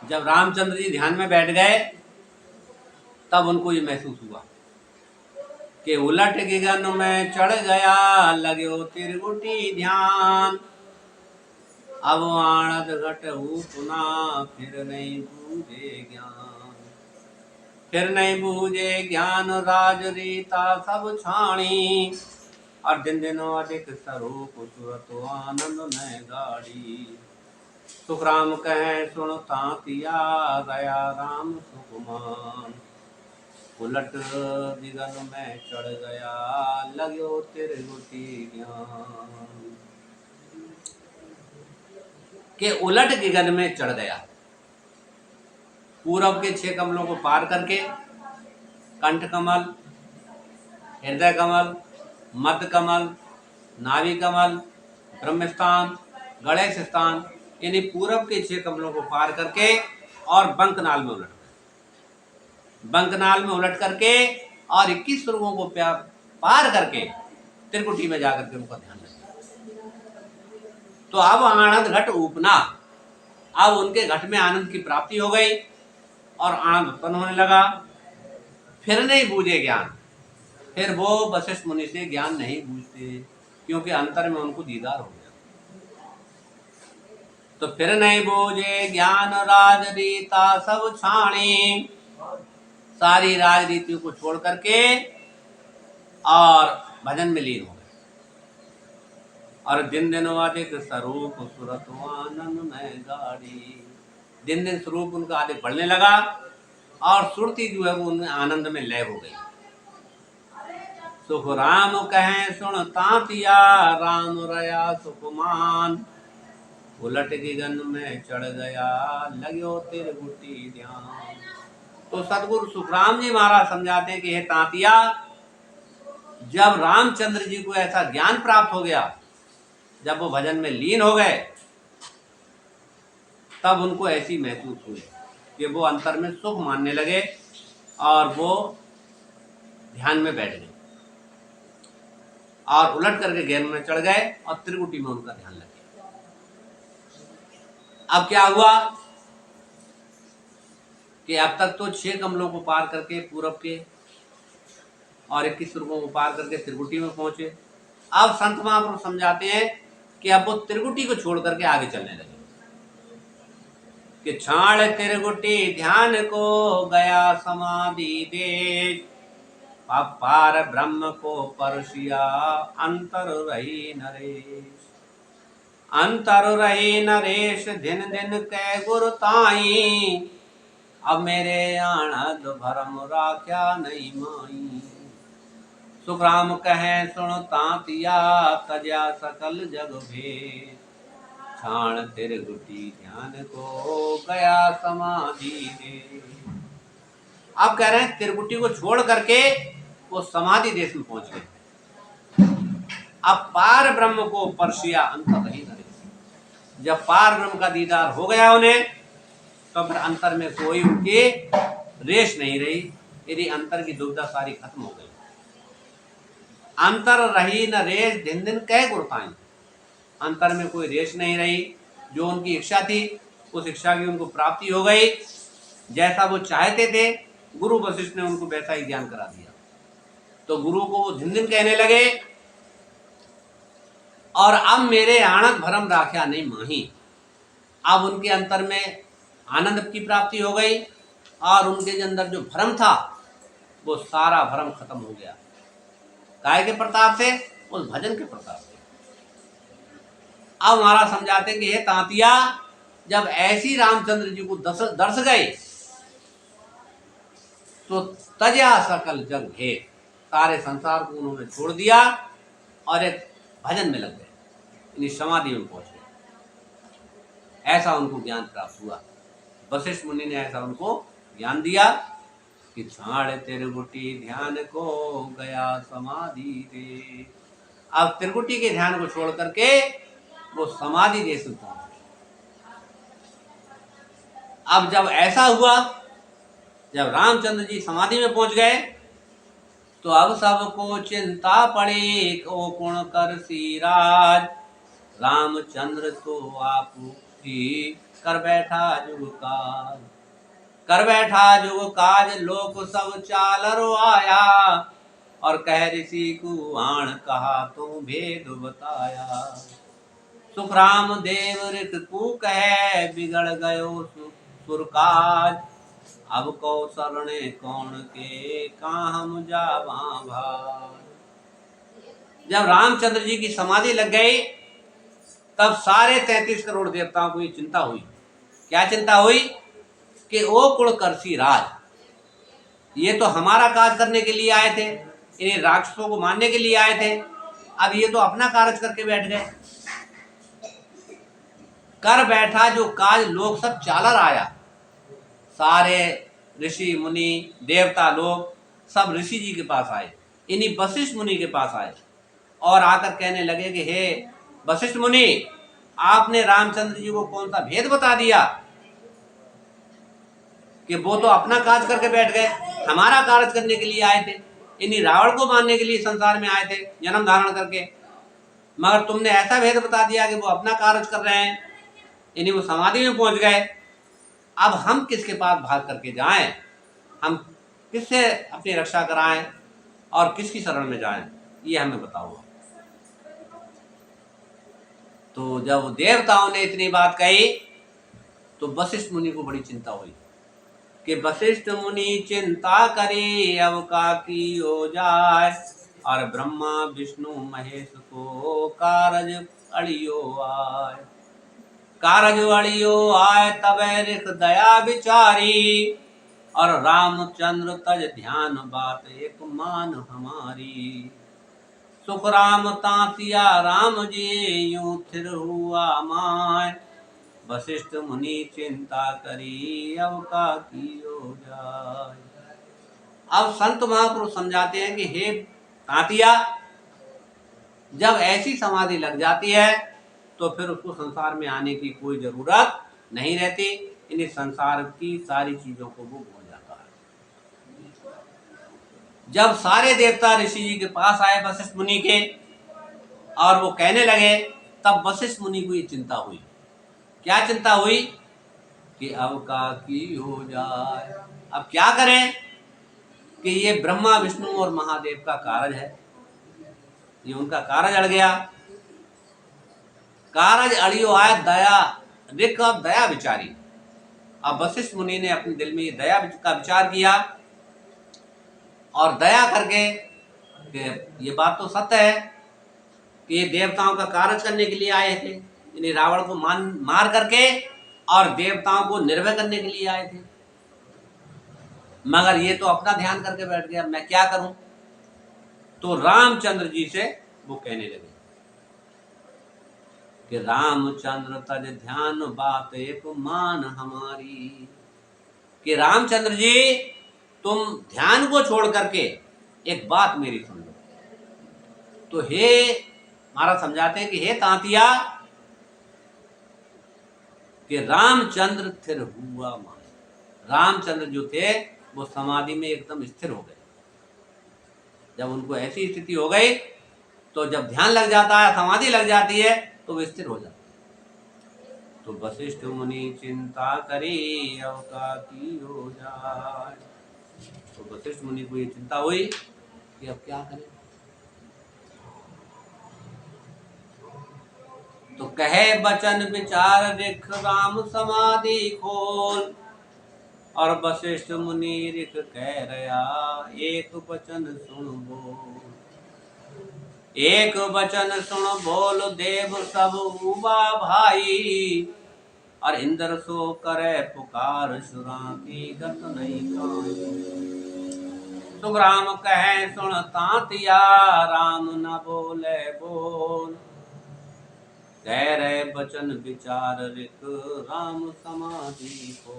जब रामचंद्र जी ध्यान में बैठ गए तब उनको ये महसूस हुआ कि उलट गगन में चढ़ गया लग्यो त्रिगुटी ध्यान। अब आणत घट पुना फिर नहीं बूझे ज्ञान। फिर नहीं बूझे ज्ञान राज रीता सब छाणी। और दिन दिनों अधिक स्वरूप सुरत आनंद न गाड़ी। सुखराम कहें सुन तांतिया गया राम सुकुमान। उलट दिगन में चढ़ गया लग्यो त्रिगुटी ज्ञान। के उलट दिगन में चढ़ गया, पूरब के 6 कमलों को पार करके कंठ कमल, हृदय कमल, मध्य कमल, नाभि कमल, ब्रह्मस्थान, गणेश स्थान, यानी पूरब के 6 कमलों को पार करके और बंकनाल में उलट गए। बंकनाल में उलट करके और 21 स्वर्गों को पार करके त्रिकुटी में जाकर के उनका ध्यान रखा। तो अब आनंद घट ऊपना, अब उनके घट में आनंद की प्राप्ति हो गई और आनंद उत्पन्न होने लगा। फिर नहीं बूझे ज्ञान, फिर वो वशिष्ठ मुनि से ज्ञान नहीं बूझते क्योंकि अंतर में उनको दीदार हो गया। तो फिर नहीं बूझे ज्ञान राजरीता सब छाणी। सारी राजनीतियों को छोड़ करके और भजन में लीन हो गए। और दिन दिन अधिक स्वरूप सुरत आनंद में गाड़ी। दिन दिन स्वरूप उनका अधिक बढ़ने लगा और सुरती जो है वो उनमें आनंद में लय हो गई। सुख राम कहें सुन तांतिया राम रया सुकुमान। उलट गगन में चढ़ गया लग्यो त्रिगुटी ध्यान। तो सदगुरु सुखराम जी महाराज समझाते हैं कि हे तांतिया, जब रामचंद्र जी को ऐसा ज्ञान प्राप्त हो गया, जब वो भजन में लीन हो गए, तब उनको ऐसी महसूस हुई कि वो अंतर में सुख मानने लगे और वो ध्यान में बैठ गए और उलट करके ज्ञान में चढ़ गए और त्रिकुटी में उनका ध्यान लग गया। अब क्या हुआ कि अब तक तो 6 कमलों को पार करके पूरब के और 21 स्वर्गों को पार करके त्रिकुटी में पहुंचे। अब संत महापुरुष समझाते हैं कि अब वो त्रिकुटी को छोड़ करके आगे चलने लगे कि छाड़ त्रिकुटी ध्यान को गया समाधि देश। पार ब्रह्म को परसिया अंतर रही नरेश। अंतर रही नरेश दिन दिन कै गुरु ताई। अब मेरे आणद भरम राख्या नहीं माई। सुखराम कहें सुन तांतिया तजा सकल जग भेद। छाण त्रिकुटी ध्यान को गया समाधि दे। अब कह रहे हैं त्रिकुटी को छोड़ करके वो समाधि देश में पहुंच गए। अब पार ब्रह्म को परसिया अंतर रही नरेश। जब पार ब्रह्म का दीदार हो गया उन्हें, तो फिर अंतर में कोई उनकी रेश नहीं रही। यदि अंतर की दुविधा सारी खत्म हो गई। अंतर रही न रेश दिन दिन कह गुरताई। अंतर में कोई रेश नहीं रही। जो उनकी इच्छा थी उस इच्छा की उनको प्राप्ति हो गई। जैसा वो चाहते थे गुरु वशिष्ठ ने उनको वैसा ही ज्ञान करा दिया। तो गुरु को वो दिन दिन कहने लगे और अब मेरे आणत भरम राख्या नहीं माही। अब उनके अंतर में आनंद की प्राप्ति हो गई और उनके अंदर जो भ्रम था वो सारा भ्रम खत्म हो गया। काय के प्रताप से? उस भजन के प्रताप से। अब हमारा समझाते हैं कि हे तांतिया, जब ऐसी रामचंद्र जी को दर्श गए तो तजा सकल जग भेद। सारे संसार को उन्होंने छोड़ दिया और एक भजन में लग गए, यानी समाधि में पहुंच गए। ऐसा उनको ज्ञान प्राप्त हुआ। वशिष्ठ मुनि ने ऐसा उनको ज्ञान दिया कि छाड़ त्रिकुटी ध्यान को गया समाधि दे। अब त्रिकुटी के ध्यान को छोड़ करके वो समाधि देश में पहुंच गए। अब जब ऐसा हुआ, जब रामचंद्र जी समाधि में पहुंच गए, तो अब सबको चिंता पड़ी ओ कुण कर सीराज। रामचंद्र तो आप उठी कर बैठा जुग काज। कर बैठा जुग काज लोक सब चालरो आया, और कह ऋषि कुआण कहा तू भेद बताया। सुख राम देव ऋत कू कहे बिगड़ गयो सुरकाज, अब कौशरणे कौन के कहाँ हम जावा भाज। जब रामचंद्र जी की समाधि लग गई तब सारे 33 करोड़ देवताओं को ये चिंता हुई। क्या चिंता हुई? कि ओ कुलकर्षी राज, ये तो हमारा कार्य करने के लिए आए थे, इन्हें राक्षसों को मारने के लिए आए थे, अब ये तो अपना कार्य करके बैठ गए। कर बैठा जो काज लोग सब चालर आया। सारे ऋषि मुनि देवता लोग सब ऋषि जी के पास आए, इन्हीं वशिष्ठ मुनि के पास आए और आकर कहने लगे कि हे वशिष्ठ मुनि, आपने रामचंद्र जी को कौन सा भेद बता दिया कि वो तो अपना कार्य करके बैठ गए, हमारा कार्य करने के लिए आए थे, इन्हीं रावण को मारने के लिए संसार में आए थे जन्म धारण करके, मगर तुमने ऐसा भेद बता दिया कि वो अपना कार्य कर रहे हैं, इन्हीं वो समाधि में पहुंच गए। अब हम किसके पास भाग करके जाएं, हम किससे अपनी रक्षा कराएं और किसकी शरण में जाएं, ये हमें बताओ। तो जब देवताओं ने इतनी बात कही तो वशिष्ठ मुनि को बड़ी चिंता हुई कि वशिष्ठ मुनि चिंता करे अब का की हो जाए, और ब्रह्मा विष्णु महेश को कारज अड़ियो आए। कारज अड़ियो आए तबे रिख दया विचारी, और रामचंद्र तज ध्यान बात एक मान हमारी। सुख राम तांतिया राम जी यूं थिर हुआ माय, वशिष्ठ मुनि चिंता करी अब का की हो जाए। अब संत महापुरुष समझाते हैं कि हे तांतिया, जब ऐसी समाधि लग जाती है तो फिर उसको संसार में आने की कोई जरूरत नहीं रहती, इन्हें संसार की सारी चीजों को वो भूल जाता है। जब सारे देवता ऋषि जी के पास आए वशिष्ठ मुनि के और वो कहने लगे, तब वशिष्ठ मुनि को ये चिंता हुई। क्या चिंता हुई? कि अब का की हो जाए, अब क्या करें कि ये ब्रह्मा विष्णु और महादेव का कार्य है, ये उनका कार्य अड़ गया। कार्य अड़ियो आए दया रिक, अब दया विचारी। अब वशिष्ठ मुनि ने अपने दिल में दया का विचार किया और दया करके ये बात तो सत्य है कि ये देवताओं का कार्य करने के लिए आए थे, इन्हें रावण को मार करके और देवताओं को निर्भय करने के लिए आए थे, मगर ये तो अपना ध्यान करके बैठ गया, मैं क्या करूं। तो रामचंद्र जी से वो कहने लगे कि रामचंद्र तज ध्यान बात एक मान हमारी, कि रामचंद्र जी तुम ध्यान को छोड़ करके एक बात मेरी सुन लो। तो हे महाराज समझाते हैं कि हे तांतिया, कि रामचंद्र स्थिर हुआ मान, रामचंद्र जो थे वो समाधि में एकदम स्थिर हो गए। जब उनको ऐसी स्थिति हो गई तो जब ध्यान लग जाता है, समाधि लग जाती है, तो वो स्थिर हो जाते। तो वशिष्ठ मुनि चिंता करी अब का की हो जाए। तो वशिष्ठ मुनि को ये चिंता हुई कि अब क्या करें। तो कहे बचन विचार रिख राम समाधि खोल, और वशिष्ठ मुनि रिख कह रहा एक वचन सुन बोल। एक वचन सुन बोल देव सब उबा भाई, और इंद्र सो करे पुकार सुरा की गत नहीं काई। सुग्राम कहे सुन तांतिया राम न बोले बोल, कह रहे बचन विचार रिक राम समाधि को।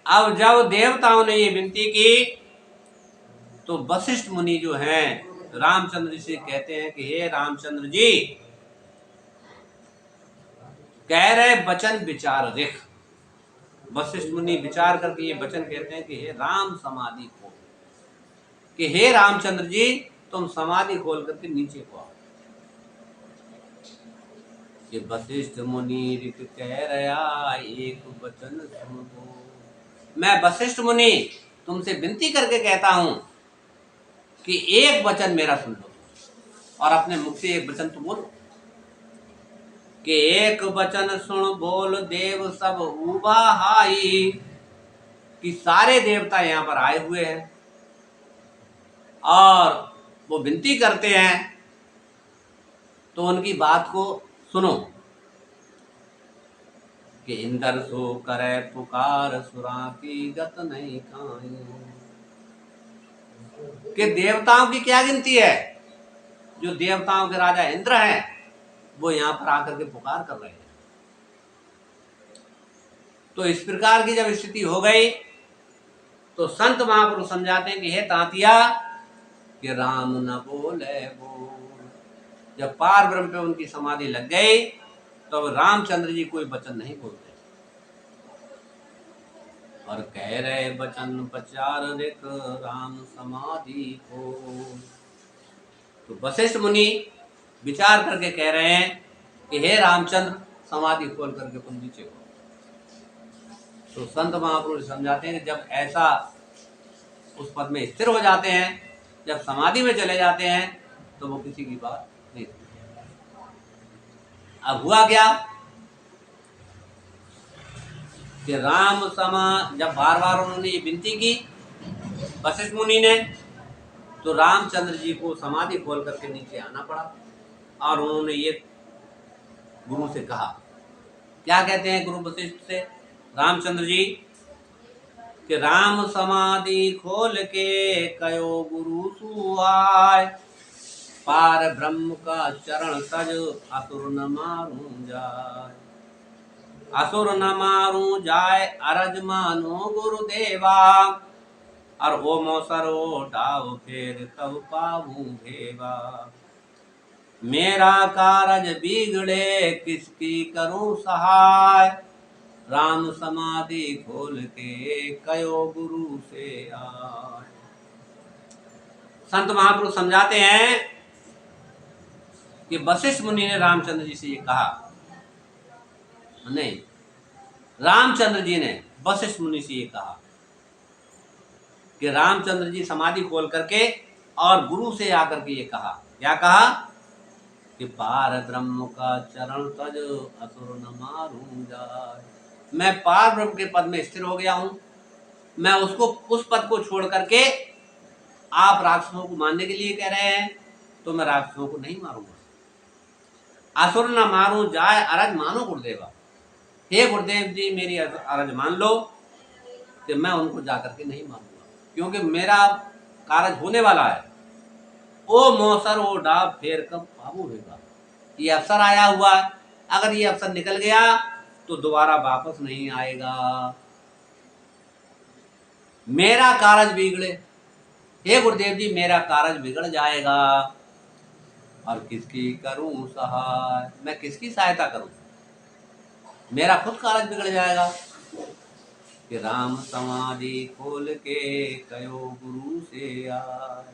अब जब देवताओं ने ये विनती की तो वशिष्ठ मुनि जो हैं रामचंद्र जी से कहते हैं कि हे रामचंद्र जी, कह रहे वचन विचार रिक। वशिष्ठ मुनि विचार करके ये वचन कहते हैं कि हे राम समाधि खोल, कि हे रामचंद्र जी तुम समाधि खोल करके नीचे को आओ। कि वशिष्ठ मुनि ऋक कह रहा एक वचन सुन लो। मैं वशिष्ठ मुनि तुमसे विनती करके कहता हूं कि एक वचन मेरा सुन लो और अपने मुख से एक वचन तुम बोलो कि एक वचन सुन बोल देव सब उबा हाई। कि सारे देवता यहाँ पर आए हुए हैं और वो विनती करते हैं, तो उनकी बात को सुनो कि इंद्र सो करे पुकार सुरा की गत नहीं काई। कि देवताओं की क्या गिनती है, जो देवताओं के राजा इंद्र हैं वो यहाँ पर आकर के पुकार कर रहे हैं। तो इस प्रकार की जब स्थिति हो गई तो संत महापुरुष समझाते हैं कि हे तांतिया कि राम न बोले बोल। जब पार ब्रह्म पे उनकी समाधि लग गई तो अब रामचंद्र जी कोई वचन नहीं बोलते और कह रहे वचन प्रचार ऋक राम समाधि को। तो वशिष्ठ मुनि विचार करके कह रहे हैं कि हे रामचंद्र समाधि खोल करके तुम नीचे हो। तो संत महापुरुष समझाते हैं कि जब ऐसा उस पद में स्थिर हो जाते हैं, जब समाधि में चले जाते हैं तो वो किसी की बात नहीं सुनते। अब हुआ क्या कि राम समा जब बार बार उन्होंने ये विनती की वशिष्ठ मुनि ने, तो रामचंद्र जी को समाधि खोल करके नीचे आना पड़ा और उन्होंने ये गुरु से कहा। क्या कहते हैं गुरु वशिष्ठ से रामचंद्र जी कि राम समाधि खोल के कयो गुरु सुआय। पार ब्रह्म का चरण तज असुर न मारूं जाय। असुर न मारूं जाय अरज मानो गुरुदेवा। और ओ मोसरो डाव फेर तब पाऊं भेवा। मेरा कारज बिगड़े किसकी करूं सहाय। राम समाधि खोल के कयो गुरु से आय। संत महापुरुष समझाते हैं कि वशिष्ठ मुनि ने रामचंद्र जी से ये कहा, नहीं, रामचंद्र जी ने वशिष्ठ मुनि से ये कहा कि रामचंद्र जी समाधि खोल करके और गुरु से आकर के ये कहा। क्या कहा कि पार ब्रह्म का चरण तज असुर न मारूं जाय। मैं पार ब्रह्म के पद में स्थिर हो गया हूं, मैं उसको उस पद को छोड़ करके आप राक्षसों को मारने के लिए कह रहे हैं, तो मैं राक्षसों को नहीं मारूंगा। असुर न मारूं जाय अरज मानो गुरुदेवा। हे गुरुदेव जी मेरी अरज मान लो कि मैं उनको जाकर के नहीं मारूंगा, क्योंकि मेरा कार्य होने वाला है। ओ मौसर ओ डाब फेर कब पाबू होगा। ये अवसर आया हुआ, अगर ये अवसर निकल गया तो दोबारा वापस नहीं आएगा। मेरा कार्य बिगड़े, हे गुरुदेव जी मेरा कार्य बिगड़ जाएगा और किसकी करूं सहाय। मैं किसकी सहायता करूं, मेरा खुद कार्य बिगड़ जाएगा। कि राम समाधि खोल के कयो गुरु से आय।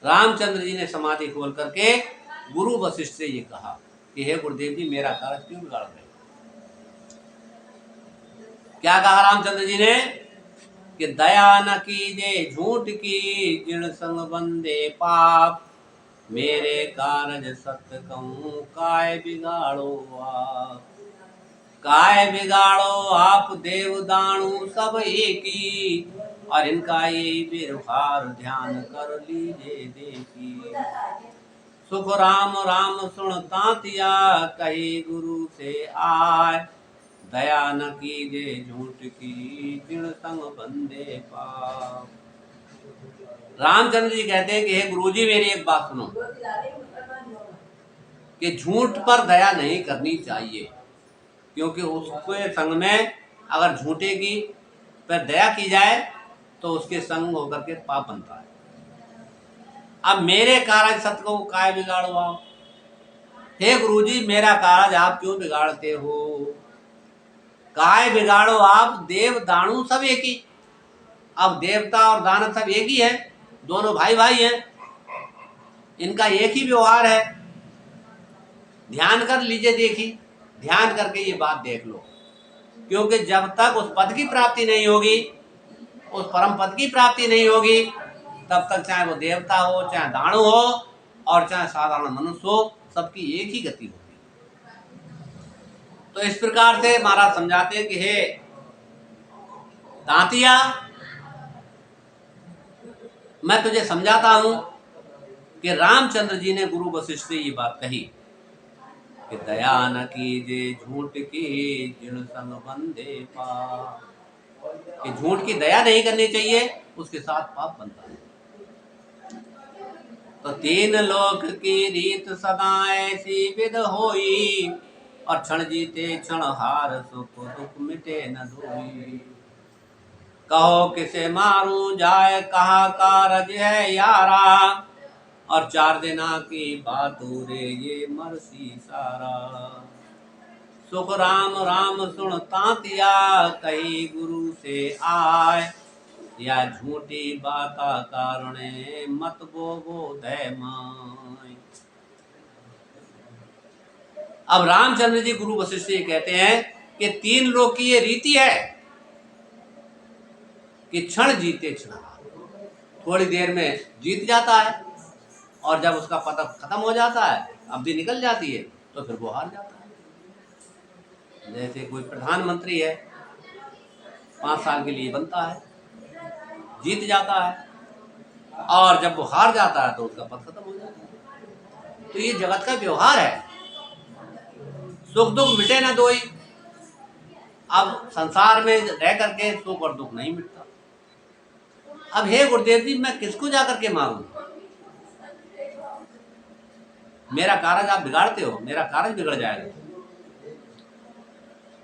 रामचंद्र जी ने समाधि खोल करके गुरु वशिष्ठ से ये कहा कि हे गुरुदेव जी मेरा कार्य क्यों बिगाड़ रहे। क्या कहा रामचंद्र जी ने कि दया न कीजे झूठ की जिण संग बंदे पाप। मेरे कारज सत्य कहूं काय बिगाड़ो आप। काय बिगाड़ो आप देव दाणु सब एकी। और इनका ये व्यवहार ध्यान कर लीजिए देखी। सुख राम राम सुन तांतिया कही गुरु से आय। दया न कीजे झूठ की जिण संग बंदे पाप। रामचंद्र जी कहते हैं कि हे गुरु जी मेरी एक बात सुनो कि झूठ पर दया नहीं करनी चाहिए, क्योंकि उसके संग में अगर झूठे की पर दया की जाए तो उसके संग होकर के पाप बनता है। अब मेरे कार्य सत्य को काय बिगाड़ो आप। हे गुरुजी मेरा कार्य आप क्यों बिगाड़ते हो। काय बिगाड़ो आप देव दाणु सब एक ही। अब देवता और दानव सब एक ही है, दोनों भाई भाई हैं, इनका एक ही व्यवहार है। ध्यान कर लीजिए, देखिए ध्यान करके ये बात देख लो, क्योंकि जब तक उस पद की प्राप्ति नहीं होगी, उस परम पद की प्राप्ति नहीं होगी, तब तक चाहे वो देवता हो, चाहे दानव हो, और चाहे साधारण मनुष्य हो, सबकी एक ही गति होगी। तो इस प्रकार से महाराज समझाते हैं कि हे तांतिया, मैं तुझे समझाता हूं कि रामचंद्र जी ने गुरु वशिष्ठ से ये बात कही कि दया न कीजे झूठ की जिन संग बंदे पाप, कि झूठ की दया नहीं करनी चाहिए, उसके साथ पाप बनता है। तो तीन लोक की रीत सदा ऐसी विध होई, और क्षण जीते क्षण हार सुख दुख मिटे न धोई। कहो किसे मारूं जाए कहा कारज है यारा, और 4 दिना की बात रे ये मरसी सारा। सुख राम राम सुन तांतिया कही गुरु से आय, या झूठी बाता कारणे मत बोबो दय माय। अब रामचंद्र जी गुरु वशिष्ठ जी कहते हैं कि 3 लोग की ये रीति है कि क्षण जीते क्षण हार, थोड़ी देर में जीत जाता है, और जब उसका पता खत्म हो जाता है, अवधि निकल जाती है, तो फिर वो हार जाता है। जैसे कोई प्रधानमंत्री है, 5 साल के लिए बनता है, जीत जाता है, और जब वो हार जाता है तो उसका पद खत्म हो जाता है। तो ये जगत का व्यवहार है, सुख दुख मिटे ना दोई। अब संसार में रह करके सुख और दुख नहीं मिटता। अब हे गुरुदेव जी, मैं किसको जाकर के मारूं? मेरा कार्य आप बिगाड़ते हो, मेरा कार्य बिगड़ जाएगा।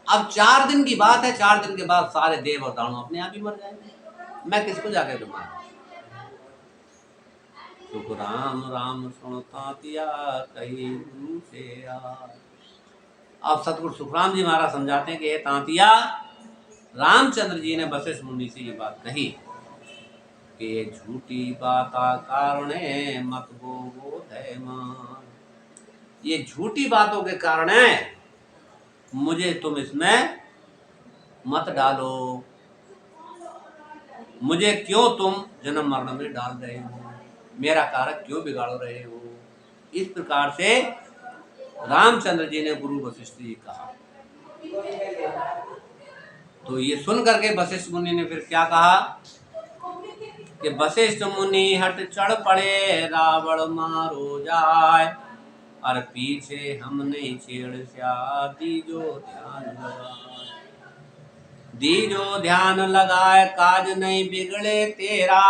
अब 4 दिन की बात है, 4 दिन के बाद सारे देव और दानव अपने आप ही मर जाएंगे, मैं किसको जाकर के मारूं? सुख राम राम सुन तांतिया कही गुरु से आय। अब सतगुरु सुखराम जी महाराज समझाते हैं कि ये तांतिया, रामचंद्र जी ने वशिष्ठ मुनि से ये बात कही कि झूठी बाता कारणे मत बोबो दय माय। ये झूठी बातों के कारण है, मुझे तुम इसमें मत डालो, मुझे क्यों तुम जन्म मरण में डाल रहे हो, मेरा कारक क्यों बिगाड़ रहे हो। इस प्रकार से रामचंद्र जी ने गुरु वशिष्ठ जी कहा। तो ये सुन करके वशिष्ठ मुनि ने फिर क्या कहा कि वशिष्ठ मुनि हट चढ़ पड़े रावण मारो जाए, और पीछे हम नहीं छेड़ स्या दीजो ध्यान लगाए। दीजो ध्यान लगाए काज नहीं बिगड़े तेरा,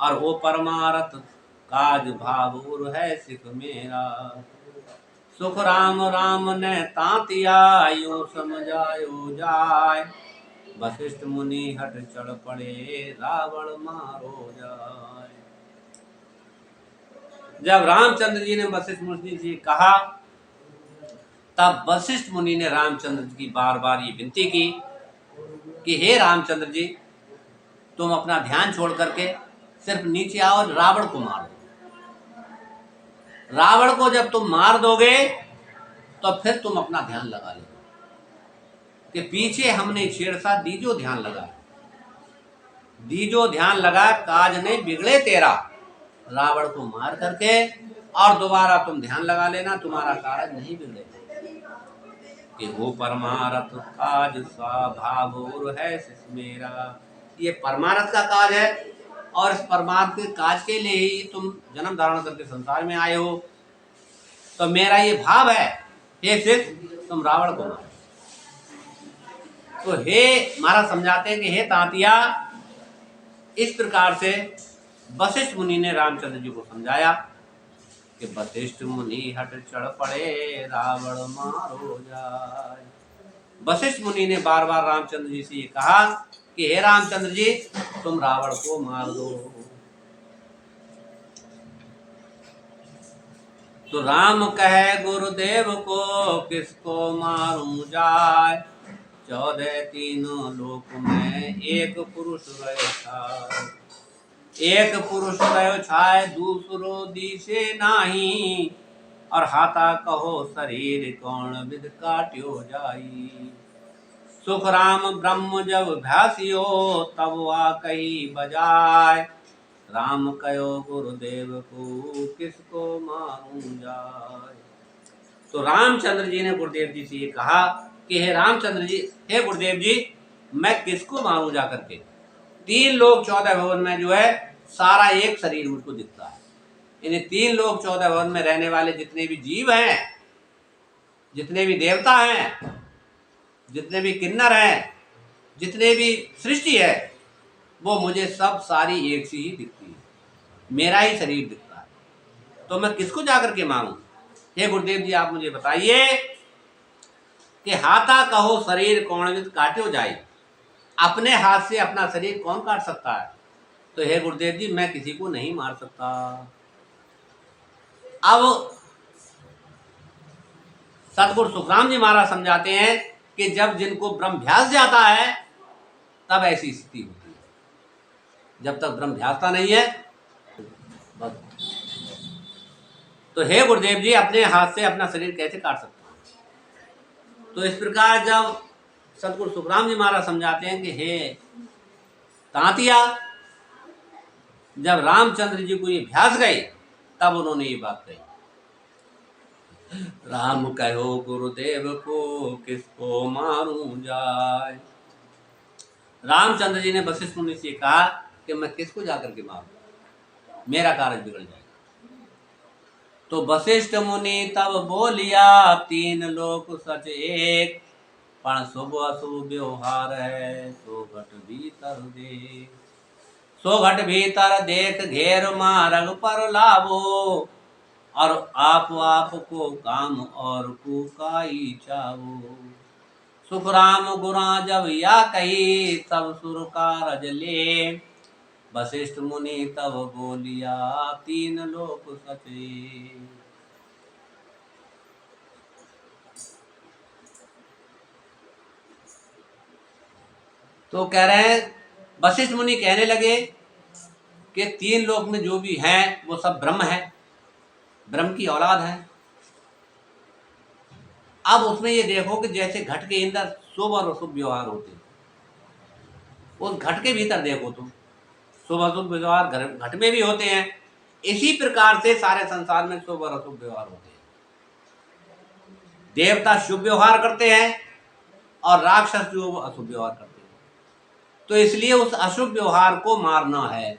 और वो परमारथ काज भावुर है सिख मेरा। सुख राम राम ने तांतिया यूं समझायो जाय, वशिष्ठ मुनि हट चढ़ पड़े रावण मारो जाय। जब रामचंद्र जी ने वशिष्ठ मुनि से कहा, तब वशिष्ठ मुनि ने रामचंद्र जी की बार बार ये विनती की कि हे रामचंद्र जी, तुम अपना ध्यान छोड़ करके सिर्फ नीचे आओ और रावण को मार दो। रावण को जब तुम मार दोगे तो फिर तुम अपना ध्यान लगा लो कि पीछे हमने छेड़सा दीजो ध्यान लगा, दीजो ध्यान लगा काज नहीं बिगड़े तेरा। रावण को मार करके और दोबारा तुम ध्यान लगा लेना, तुम्हारा कार्य नहीं बिगड़ेगा। कि वो परमारथ काज स्वभाव है मेरा, ये परमारथ का काज है, और इस परमार्थ के काज के लिए ही तुम जन्म धारण करके संसार में आए हो। तो मेरा ये भाव है, हे शिष्य तुम रावण को मारो। तो हे महाराज समझाते हैं कि हे तांतिया, इस प्रकार से वशिष्ठ मुनि ने रामचंद्र जी को समझाया कि वशिष्ठ मुनि हट चढ़ पड़े रावण मारो जाए। वशिष्ठ मुनि ने बार बार रामचंद्र जी से ये कहा कि हे रामचंद्र जी, तुम रावण को मार दो। तो राम कहे गुरुदेव को किसको मारूं जाय, 14 तीनों लोक में एक पुरुष रहे छाय। एक पुरुष रहे छाय दूसरो दिशे नाही, और हाथा कहो शरीर कौन विद काट्यो जाई। सुख राम ब्रह्म जब भ्यासियो तब वा कही बजाय। राम कयो गुरुदेव को किसको मारूं जाय। तो रामचंद्र जी ने गुरुदेव जी से ये कहा कि हे रामचंद्र जी, हे गुरुदेव जी, मैं किसको मारूं जाकर के। 3 लोक 14 भवन में जो है सारा एक शरीर मुझको दिखता है। इन 3 लोक 14 भवन में रहने वाले जितने भी जीव हैं, जितने भी देवता हैं, जितने भी किन्नर हैं, जितने भी सृष्टि है, वो मुझे सब सारी एक सी ही दिखती है, मेरा ही शरीर दिखता है। तो मैं किसको जाकर के मारूं। हे गुरुदेव जी, आप मुझे बताइए कि हाथा कहो शरीर कौन विद काट्यो जाए। अपने हाथ से अपना शरीर कौन काट सकता है। तो हे गुरुदेव जी, मैं किसी को नहीं मार सकता। अब सतगुरु सुखराम जी महाराज समझाते हैं कि जब जिनको ब्रह्म ध्यास जाता है तब ऐसी स्थिति होती है। जब तक ब्रह्म ध्यासता नहीं है तो हे गुरुदेव जी, अपने हाथ से अपना शरीर कैसे काट सकता हूं। तो इस प्रकार जब सतगुरु सुखराम जी महाराज समझाते हैं कि हे तांतिया, जब रामचंद्र जी को ये भ्यास गई तब उन्होंने ये बात कही। राम कहो गुरुदेव को किसको मारूं जाय। रामचंद्र जी ने वशिष्ठ मुनि से कहा कि मैं किसको जाकर के मारूं, मेरा कार्य बिगड़ जाएगा। तो वशिष्ठ मुनि तब बोलिया 3 लोक सच एक। पण शुभ अशुभ व्यवहार है सो घट भीतर देख। सो घट भीतर देख घेर मार्ग पर लावो। और आप को काम और को काई चावो। सुख राम गुरा जब या कही सब सुर कारज ले। वशिष्ठ मुनि तब बोलिया 3 लोक सचे। तो कह रहे हैं, वशिष्ठ मुनि कहने लगे कि 3 लोक में जो भी हैं वो सब ब्रह्म है, ब्रह्म की औलाद है। अब उसमें ये देखो कि जैसे घट के अंदर शुभ और अशुभ व्यवहार होते हैं, उस घट के भीतर देखो तुम, शुभ अशुभ व्यवहार घट में भी होते हैं। इसी प्रकार से सारे संसार में शुभ और अशुभ व्यवहार होते हैं। देवता शुभ व्यवहार करते हैं और राक्षस जो अशुभ व्यवहार करते हैं। तो इसलिए उस अशुभ व्यवहार को मारना है।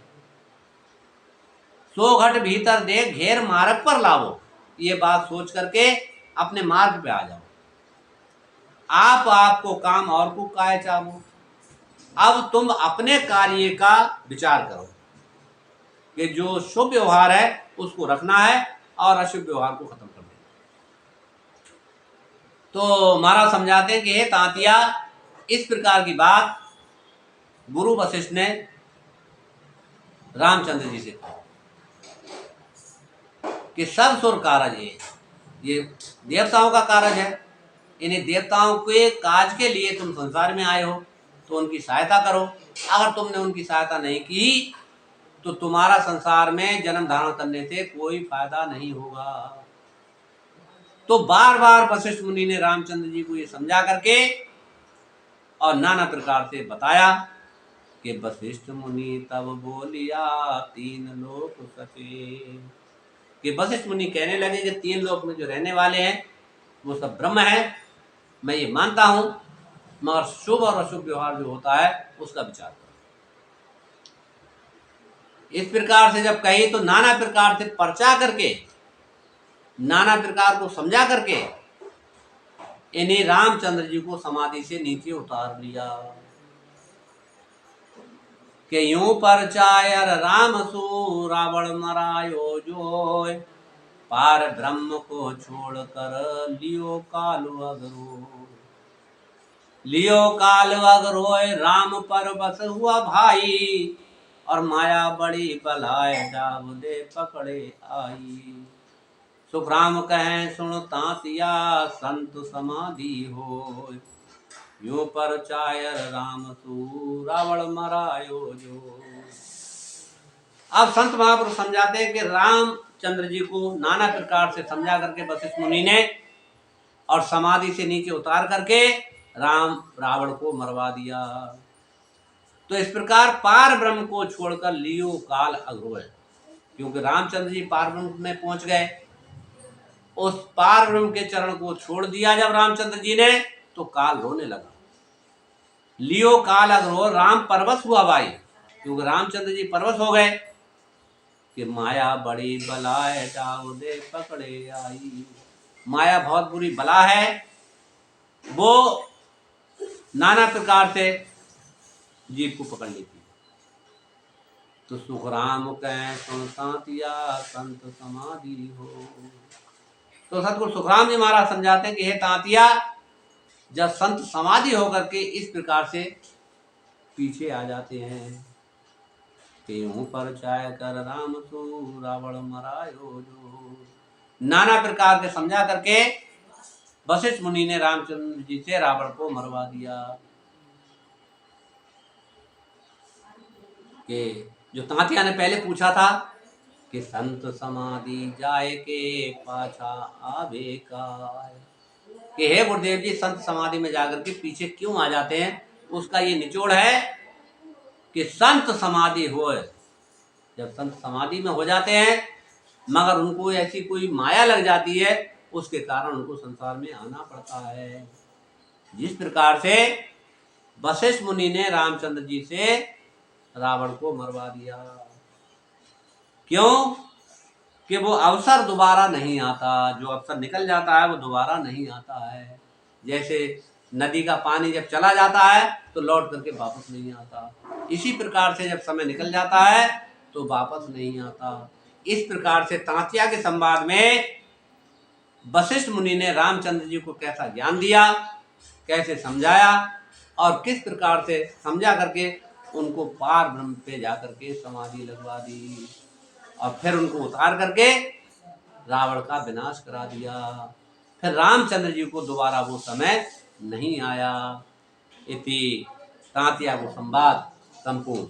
सो घट भीतर देख घेर मार्ग पर लावो। ये बात सोच करके अपने मार्ग पे आ जाओ। आपको काम और को काय चाहो। अब तुम अपने कार्य का विचार करो कि जो शुभ व्यवहार है उसको रखना है और अशुभ व्यवहार को खत्म कर देना। तो महाराज समझाते हैं कि हे तांतिया, इस प्रकार की बात गुरु वशिष्ठ ने रामचंद्र जी से कहा कि सब सुर कारज है, ये देवताओं का कारज है। इन्हें देवताओं के काज के लिए तुम संसार में आए हो तो उनकी सहायता करो। अगर तुमने उनकी सहायता नहीं की तो तुम्हारा संसार में जन्म धारण करने से कोई फायदा नहीं होगा। तो बार बार वशिष्ठ मुनि ने रामचंद्र जी को ये समझा करके और नाना प्रकार से बताया कि वशिष्ठ मुनि तब बोलिया 3 लोक सचे। कि वशिष्ठ मुनि कहने लगे कि 3 लोक में जो रहने वाले हैं वो सब ब्रह्म है, मैं ये मानता हूं, मगर शुभ और अशुभ व्यवहार जो होता है उसका विचार करो। इस प्रकार से जब कही तो नाना प्रकार से पर्चा करके, नाना प्रकार को समझा करके इन्हें रामचंद्र जी को समाधि से नीचे उतार लिया। कि यूं परचायर राम सु रावण मरायो जोय। पार ब्रह्म को छोड़कर लियो काल अगरो। लियो काल अगरोय राम पर बस हुआ भाई। और माया बड़ी बलाय डाब दे पकड़े आई। सुखराम कहें सुन तांतिया संत समाधि हो। यूं पर चायर राम सू रावण मरायो जो। अब संत महापुरुष समझाते हैं कि राम रामचंद्र जी को नाना प्रकार से समझा करके वशिष्ठ मुनि ने और समाधि से नीचे उतार करके रावण को मरवा दिया। तो इस प्रकार पार ब्रह्म को छोड़कर लियो काल अग्रोह, क्योंकि रामचंद्र जी पार ब्रह्म में पहुंच गए। उस पार ब्रह्म के चरण को छोड़ दिया जब रामचंद्र जी ने, तो काल रोने लगा। लियो काल अग्रोह, राम परवश हुआ भाई, क्योंकि रामचंद्र जी परवश हो गए कि माया बड़ी बलाए डाउ दे पकड़े आई। माया बहुत बुरी बला है, वो नाना प्रकार से जीव को पकड़ लेती। तो सुख राम कह सुन सातिया संत समाधि हो। तो सतगुरु सुखराम जी महाराज समझाते हैं कि हे तांतिया, जब संत समाधि होकर के इस प्रकार से पीछे आ जाते हैं, तेहू पर चाय कर राम तू रावण मरायो जो। नाना प्रकार के समझा करके वशिष्ठ मुनि ने रामचंद्र जी से रावण को मरवा दिया। कि जो तांतिया ने पहले पूछा था कि संत समाधि जाए के पाछा आवे का, कि हे गुरुदेव जी, संत समाधि में जाकर के पीछे क्यों आ जाते हैं, उसका ये निचोड़ है कि संत समाधि हो, जब संत समाधि में हो जाते हैं मगर उनको ऐसी कोई माया लग जाती है, उसके कारण उनको संसार में आना पड़ता है। जिस प्रकार से वशिष्ठ मुनि ने रामचंद्र जी से रावण को मरवा दिया। क्यों? कि वो अवसर दोबारा नहीं आता, जो अवसर निकल जाता है वो दोबारा नहीं आता है। जैसे नदी का पानी जब चला जाता है तो लौट करके वापस नहीं आता, इसी प्रकार से जब समय निकल जाता है तो वापस नहीं आता। इस प्रकार से तांतिया के संवाद में वशिष्ठ मुनि ने रामचंद्र जी को कैसा ज्ञान दिया, कैसे समझाया और किस प्रकार से समझा करके उनको पार ब्रह्म पे जाकर के समाधि लगवा दी और फिर उनको उतार करके रावण का विनाश करा दिया। फिर रामचंद्र जी को दोबारा वो समय नहीं आया। इति तांतिया को संवाद संपूर्ण।